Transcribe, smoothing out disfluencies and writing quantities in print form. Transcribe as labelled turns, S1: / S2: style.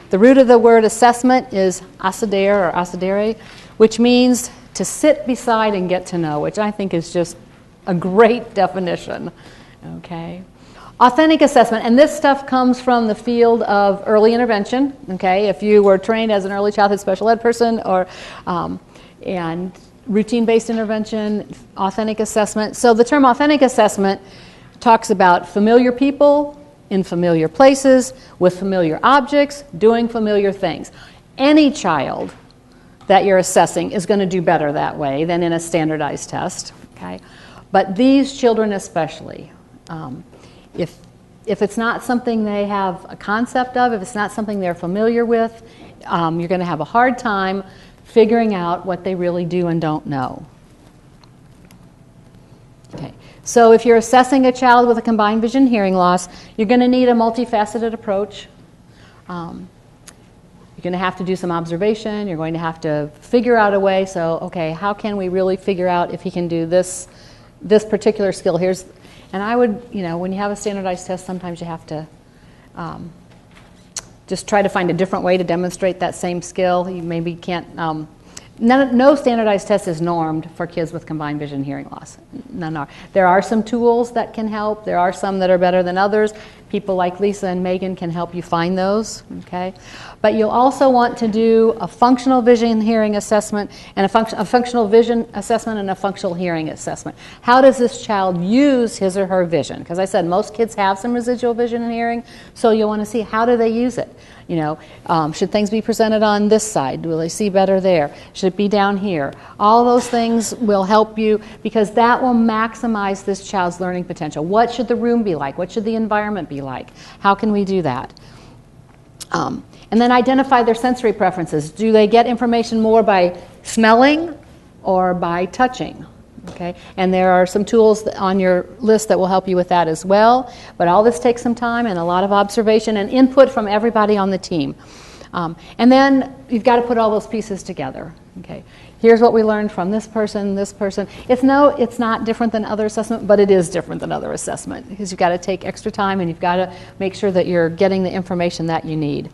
S1: The root of the word assessment is assedere or assedere, which means to sit beside and get to know, which I think is just a great definition. Okay. Authentic assessment, and this stuff comes from the field of early intervention. Okay, if you were trained as an early childhood special ed person, or and routine-based intervention, authentic assessment. So the term authentic assessment talks about familiar people in familiar places with familiar objects doing familiar things. Any child that you're assessing is going to do better that way than in a standardized test. Okay, but these children especially. If it's not something they have a concept of, if it's not something they're familiar with, you're going to have a hard time figuring out what they really do and don't know. Okay. So if you're assessing a child with a combined vision hearing loss, you're going to need a multifaceted approach. You're going to have to do some observation. You're going to have to figure out a way. So, okay, how can we really figure out if he can do this particular skill? And I would, when you have a standardized test, sometimes you have to just try to find a different way to demonstrate that same skill. You maybe can't, no standardized test is normed for kids with combined vision hearing loss. None are. There are some tools that can help. There are some that are better than others. People like Lisa and Megan can help you find those, okay? But you'll also want to do a functional vision hearing assessment and a functional vision assessment and a functional hearing assessment. How does this child use his or her vision? Because I said most kids have some residual vision and hearing, so you'll want to see how do they use it. Should things be presented on this side? Will they see better there? Should it be down here? All those things will help you because that will maximize this child's learning potential. What should the room be like? What should the environment be like? How can we do that? And then identify their sensory preferences. Do they get information more by smelling or by touching? Okay, and there are some tools on your list that will help you with that as well. But all this takes some time and a lot of observation and input from everybody on the team. And then you've got to put all those pieces together. Okay, here's what we learned from this person, this person. It's not different than other assessment, but it is different than other assessment because you've got to take extra time and you've got to make sure that you're getting the information that you need.